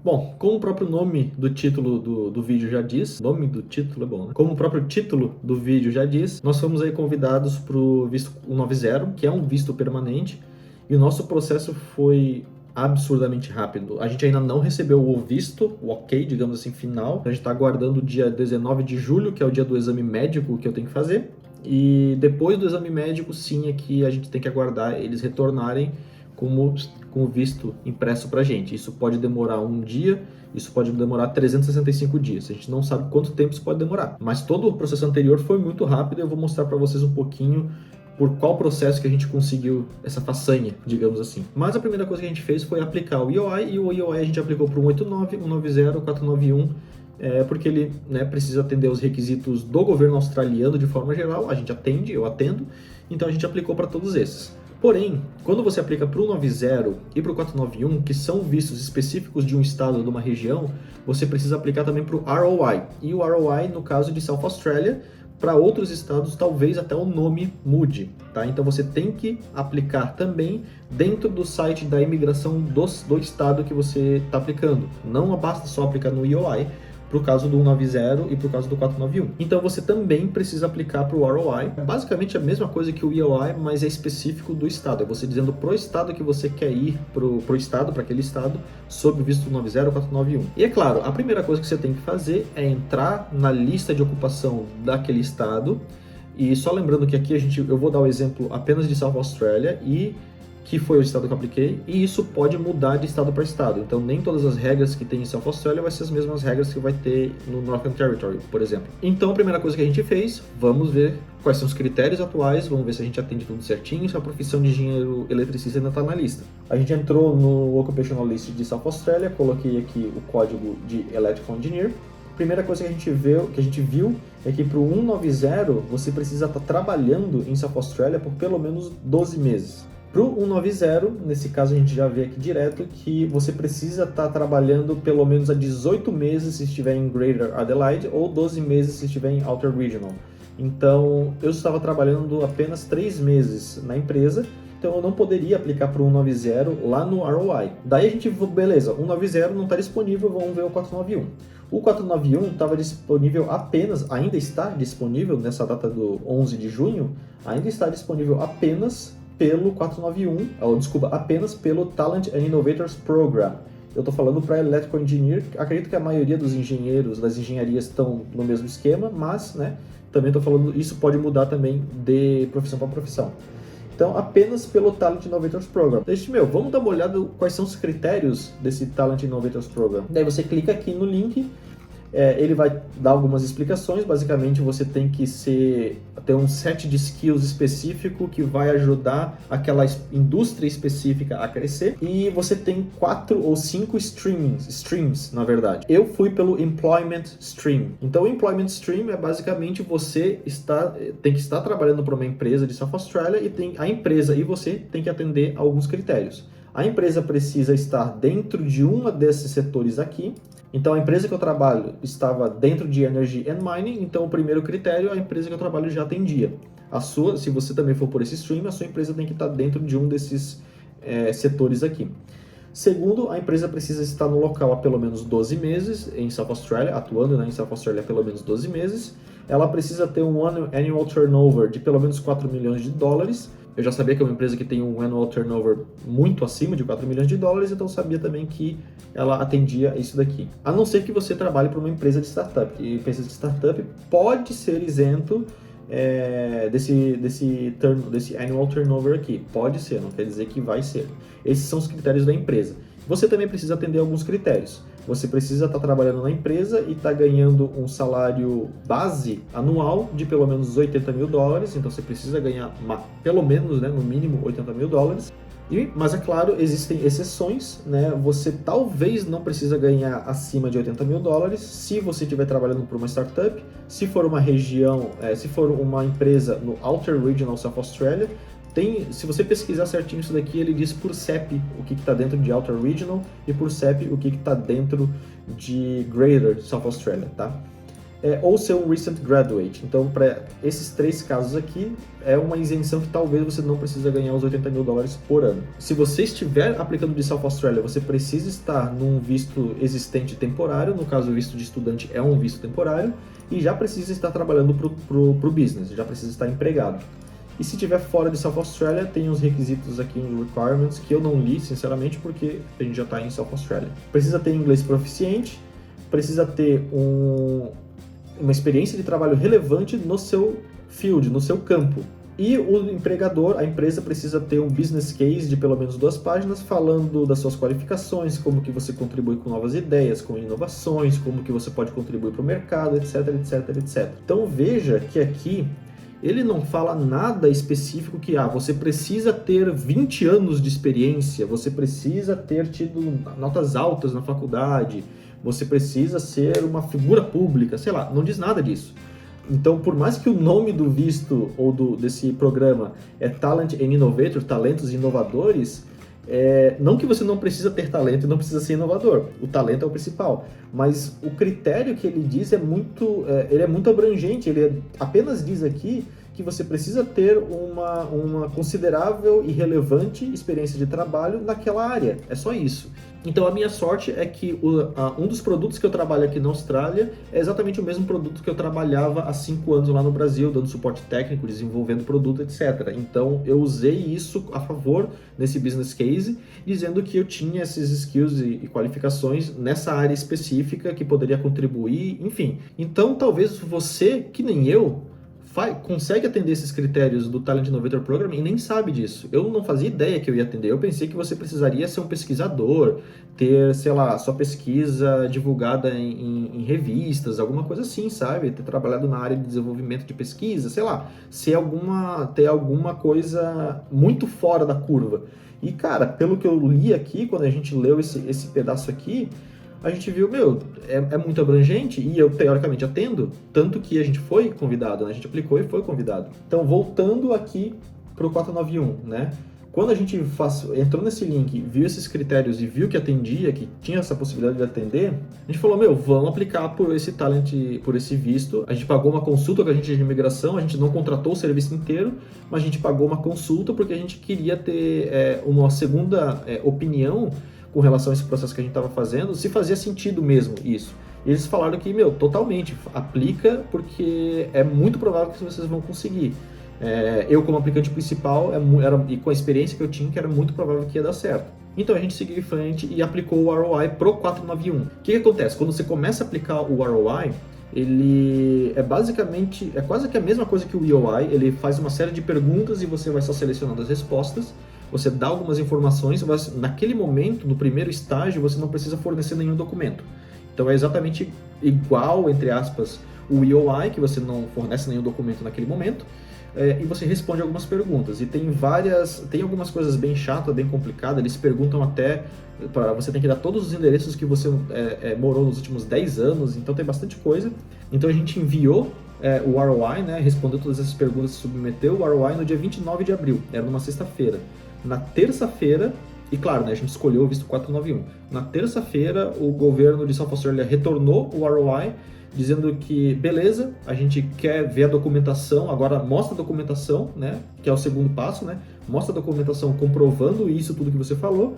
Bom, como o próprio nome do título do vídeo já diz, nome do título é bom, né? Como o próprio título do vídeo já diz, nós fomos aí convidados para o visto 190, que é um visto permanente, e o nosso processo foi absurdamente rápido. A gente ainda não recebeu o visto, o ok, digamos assim, final. A gente está aguardando o dia 19 de julho, que é o dia do exame médico que eu tenho que fazer. E depois do exame médico, sim, é que a gente tem que aguardar eles retornarem com o visto impresso para a gente. Isso pode demorar um dia, isso pode demorar 365 dias. A gente não sabe quanto tempo isso pode demorar. Mas todo o processo anterior foi muito rápido e eu vou mostrar para vocês um pouquinho por qual processo que a gente conseguiu essa façanha, digamos assim. Mas a primeira coisa que a gente fez foi aplicar o EOI, e o EOI a gente aplicou para o 189, 190, 491, porque ele precisa atender os requisitos do governo australiano de forma geral. A gente atende, eu atendo, então a gente aplicou para todos esses. Porém, quando você aplica para o 190 e para o 491, que são vistos específicos de um estado ou de uma região, você precisa aplicar também para o ROI. E o ROI, no caso de South Australia, para outros estados, talvez até o nome mude, tá? Então você tem que aplicar também dentro do site da imigração do estado que você está aplicando. Não basta só aplicar no EOI, para o caso do 190 e para o caso do 491. Então você também precisa aplicar para o ROI. É basicamente a mesma coisa que o EOI, mas é específico do estado. É você dizendo para o estado que você quer ir para estado, para aquele estado, sob o visto 190 ou 491. E é claro, a primeira coisa que você tem que fazer é entrar na lista de ocupação daquele estado. E só lembrando que aqui eu vou dar o exemplo apenas de South Australia, que foi o estado que eu apliquei, e isso pode mudar de estado para estado. Então, nem todas as regras que tem em South Australia vai ser as mesmas regras que vai ter no Northern Territory, por exemplo. Então, a primeira coisa que a gente fez, vamos ver quais são os critérios atuais, vamos ver se a gente atende tudo certinho, se a profissão de engenheiro eletricista ainda está na lista. A gente entrou no Occupational List de South Australia, coloquei aqui o código de Electrical Engineer. Primeira coisa que a gente viu é que para o 190 você precisa estar trabalhando em South Australia por pelo menos 12 meses. Para o 190, nesse caso a gente já vê aqui direto que você precisa estar trabalhando pelo menos há 18 meses se estiver em Greater Adelaide ou 12 meses se estiver em Outer Regional. Então eu estava trabalhando apenas 3 meses na empresa, então eu não poderia aplicar para o 190 lá no ROI. Daí a gente, beleza, 190 não está disponível, vamos ver o 491. O 491 estava disponível ainda está disponível nessa data do 11 de junho, ainda está disponível apenas pelo 491, apenas pelo Talent and Innovators Program. Eu estou falando para Electrical Engineer, acredito que a maioria dos engenheiros, das engenharias estão no mesmo esquema, mas também estou falando, isso pode mudar também de profissão para profissão. Então, apenas pelo Talent Innovators Program. Vamos dar uma olhada quais são os critérios desse Talent Innovators Program. Daí você clica aqui no link, ele vai dar algumas explicações. Basicamente, você tem que ter um set de skills específico que vai ajudar aquela indústria específica a crescer. E você tem 4 ou 5 streams, na verdade. Eu fui pelo Employment Stream. Então, o Employment Stream é basicamente você tem que estar trabalhando para uma empresa de South Australia e a empresa e você tem que atender a alguns critérios. A empresa precisa estar dentro de um desses setores aqui. Então, a empresa que eu trabalho estava dentro de Energy and Mining, então o primeiro critério, a empresa que eu trabalho já atendia. Se você também for por esse stream, a sua empresa tem que estar dentro de um desses setores aqui. Segundo, a empresa precisa estar no local há pelo menos 12 meses, em South Australia, atuando em South Australia há pelo menos 12 meses. Ela precisa ter um annual turnover de pelo menos 4 milhões de dólares. Eu já sabia que é uma empresa que tem um annual turnover muito acima de 4 milhões de dólares, então eu sabia também que ela atendia isso daqui. A não ser que você trabalhe para uma empresa de startup. E empresa de startup pode ser isento desse annual turnover aqui. Pode ser, não quer dizer que vai ser. Esses são os critérios da empresa. Você também precisa atender alguns critérios. Você precisa estar trabalhando na empresa e estar ganhando um salário base anual de pelo menos 80 mil dólares. Então você precisa ganhar pelo menos, no mínimo, 80 mil dólares. Mas é claro, existem exceções, Você talvez não precisa ganhar acima de 80 mil dólares se você estiver trabalhando para uma startup, se for uma região, se for uma empresa no Outer Regional South Australia. Se você pesquisar certinho isso daqui, ele diz por CEP o que está dentro de Outer Regional e por CEP o que está dentro de Greater South Australia, tá? ou ser um recent graduate. Então, para esses 3 casos aqui, é uma isenção que talvez você não precisa ganhar os $80 mil por ano. Se você estiver aplicando de South Australia, você precisa estar num visto existente temporário, no caso o visto de estudante é um visto temporário, e já precisa estar trabalhando para o business, já precisa estar empregado. E se estiver fora de South Australia, tem os requisitos aqui em requirements que eu não li, sinceramente, porque a gente já está em South Australia. Precisa ter inglês proficiente, precisa ter uma experiência de trabalho relevante no seu field, no seu campo. E o empregador, a empresa precisa ter um business case de pelo menos 2 páginas falando das suas qualificações, como que você contribui com novas ideias, com inovações, como que você pode contribuir para o mercado, etc, etc, etc. Então veja que aqui ele não fala nada específico que você precisa ter 20 anos de experiência, você precisa ter tido notas altas na faculdade, você precisa ser uma figura pública, sei lá, não diz nada disso. Então, por mais que o nome do visto ou desse programa é Talent and Innovator, talentos e inovadores, não que você não precisa ter talento e não precisa ser inovador, o talento é o principal, mas o critério que ele diz ele é muito abrangente, ele apenas diz aqui que você precisa ter uma considerável e relevante experiência de trabalho naquela área, é só isso. Então a minha sorte é que um dos produtos que eu trabalho aqui na Austrália é exatamente o mesmo produto que eu trabalhava há 5 anos lá no Brasil, dando suporte técnico, desenvolvendo produto, etc. Então eu usei isso a favor nesse business case, dizendo que eu tinha esses skills e qualificações nessa área específica que poderia contribuir, enfim. Então talvez você, que nem eu, consegue atender esses critérios do Talent Innovator Program e nem sabe disso. Eu não fazia ideia que eu ia atender. Eu pensei que você precisaria ser um pesquisador, ter, sei lá, sua pesquisa divulgada em revistas, alguma coisa assim, sabe? Ter trabalhado na área de desenvolvimento de pesquisa, sei lá, ter alguma coisa muito fora da curva. E, cara, pelo que eu li aqui, quando a gente leu esse pedaço aqui, a gente viu, é muito abrangente e eu teoricamente atendo, tanto que a gente foi convidado, né? A gente aplicou e foi convidado. Então, voltando aqui para o 491, né? Quando a gente entrou nesse link, viu esses critérios e viu que atendia, que tinha essa possibilidade de atender, a gente falou, vamos aplicar por esse talent, por esse visto. A gente pagou uma consulta com a gente de imigração, a gente não contratou o serviço inteiro, mas a gente pagou uma consulta porque a gente queria ter uma segunda opinião com relação a esse processo que a gente estava fazendo, se fazia sentido mesmo isso. E eles falaram que, totalmente, aplica porque é muito provável que vocês vão conseguir. Eu, como aplicante principal, e com a experiência que eu tinha, que era muito provável que ia dar certo. Então a gente seguiu em frente e aplicou o ROI pro 491. O que acontece? Quando você começa a aplicar o ROI, ele é quase que a mesma coisa que o EOI, ele faz uma série de perguntas e você vai só selecionando as respostas. Você dá algumas informações, mas naquele momento, no primeiro estágio, você não precisa fornecer nenhum documento. Então é exatamente igual, entre aspas, o EOI, que você não fornece nenhum documento naquele momento, e você responde algumas perguntas. E tem algumas coisas bem chatas, bem complicadas, eles perguntam até, você tem que dar todos os endereços que você morou nos últimos 10 anos, então tem bastante coisa. Então a gente enviou o ROI, né, respondeu todas essas perguntas, submeteu o ROI no dia 29 de abril, era numa sexta-feira. Na terça-feira, e claro, né, a gente escolheu o visto 491. Na terça-feira, o governo de South Australia retornou o ROI, dizendo que, beleza, a gente quer ver a documentação, agora mostra a documentação, né, que é o segundo passo, né, mostra a documentação comprovando isso, tudo que você falou,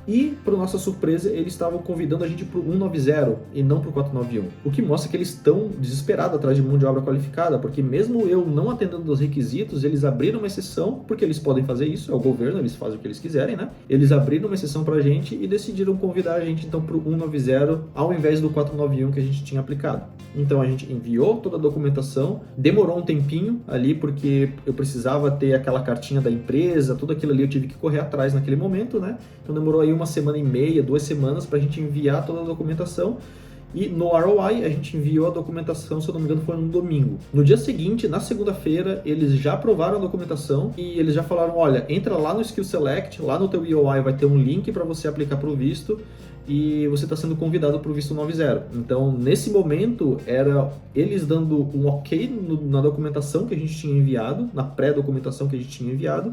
e, para nossa surpresa, eles estavam convidando a gente para o 190 e não para o 491. O que mostra que eles estão desesperados atrás de mão de obra qualificada, porque mesmo eu não atendendo os requisitos, eles abriram uma exceção, porque eles podem fazer isso, é o governo, eles fazem o que eles quiserem, né? Eles abriram uma exceção para a gente e decidiram convidar a gente, então, para o 190 ao invés do 491 que a gente tinha aplicado. Então, a gente enviou toda a documentação, demorou um tempinho ali, porque eu precisava ter aquela cartinha da empresa, tudo aquilo ali eu tive que correr atrás naquele momento, né? Então, demorou aí 1,5, 2 semanas para a gente enviar toda a documentação. E no ROI a gente enviou a documentação, se eu não me engano, foi no domingo. No dia seguinte, na segunda-feira, eles já aprovaram a documentação e eles já falaram, olha, entra lá no Skill Select, lá no teu EOI vai ter um link para você aplicar para o visto e você está sendo convidado para o visto 90. Então, nesse momento, era eles dando um ok na documentação que a gente tinha enviado, na pré-documentação que a gente tinha enviado,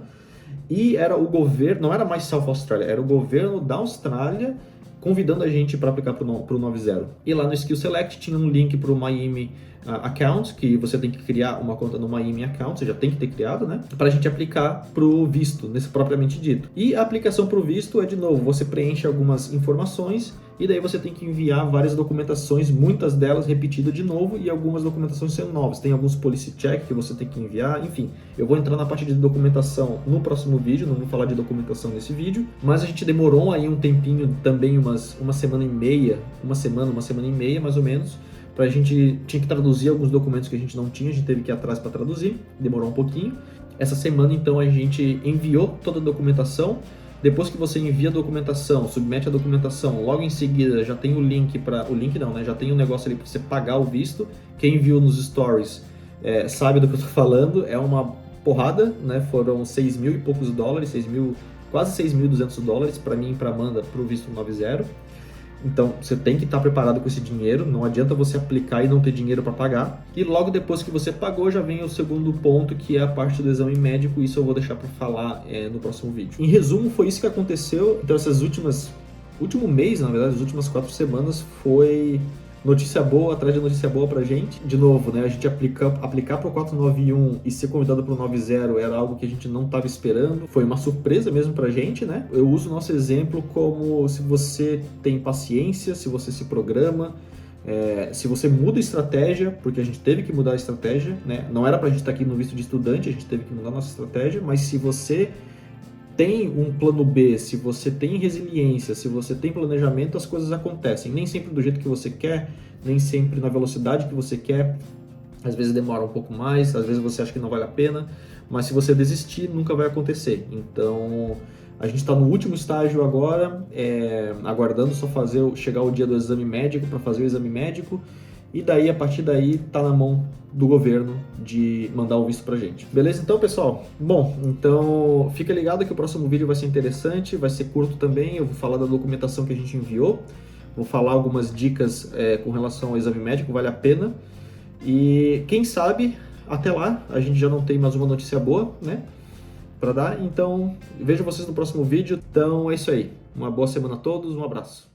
e era o governo, não era mais South Australia, era o governo da Austrália convidando a gente para aplicar para o 90. E lá no Skill Select tinha um link para o Miami Account, que você tem que criar uma conta no Miami Account, você já tem que ter criado, né? Para a gente aplicar para o visto, nesse propriamente dito. E a aplicação para o visto é, de novo, você preenche algumas informações e daí você tem que enviar várias documentações, muitas delas repetidas de novo e algumas documentações sendo novas. Tem alguns policy check que você tem que enviar, enfim. Eu vou entrar na parte de documentação no próximo vídeo, não vou falar de documentação nesse vídeo, mas a gente demorou aí um tempinho, também uma semana e meia, uma semana e meia mais ou menos, a gente tinha que traduzir alguns documentos que a gente não tinha, a gente teve que ir atrás para traduzir, demorou um pouquinho. Essa semana, então, a gente enviou toda a documentação. Depois que você envia a documentação, submete a documentação, logo em seguida já tem o link para... O link não, né? Já tem um negócio ali para você pagar o visto. Quem viu nos stories sabe do que eu estou falando, é uma porrada, né? Foram 6 mil e poucos dólares, quase 6.200 dólares para mim e para Amanda para o visto 90. Então, você tem que estar preparado com esse dinheiro, não adianta você aplicar e não ter dinheiro para pagar. E logo depois que você pagou, já vem o segundo ponto, que é a parte do exame médico, isso eu vou deixar para falar no próximo vídeo. Em resumo, foi isso que aconteceu. Então, último mês, na verdade, as últimas 4 semanas, foi notícia boa atrás de notícia boa pra gente. De novo, né, a gente aplicar pro 491 e ser convidado pro 90 era algo que a gente não estava esperando. Foi uma surpresa mesmo pra gente, né? Eu uso o nosso exemplo como se você tem paciência, se você se programa, se você muda a estratégia, porque a gente teve que mudar a estratégia, né? Não era pra gente estar aqui no visto de estudante, a gente teve que mudar a nossa estratégia, mas se você tem um plano B, se você tem resiliência, se você tem planejamento, as coisas acontecem. Nem sempre do jeito que você quer, nem sempre na velocidade que você quer. Às vezes demora um pouco mais, às vezes você acha que não vale a pena, mas se você desistir, nunca vai acontecer. Então, a gente está no último estágio agora, aguardando só chegar o dia do exame médico para fazer o exame médico. E daí, a partir daí, tá na mão do governo de mandar o visto pra gente. Beleza, então, pessoal? Bom, então fica ligado que o próximo vídeo vai ser interessante, vai ser curto também. Eu vou falar da documentação que a gente enviou, vou falar algumas dicas com relação ao exame médico, vale a pena. E quem sabe, até lá, a gente já não tem mais uma notícia boa, né? Pra dar. Então, vejo vocês no próximo vídeo. Então, é isso aí. Uma boa semana a todos, um abraço.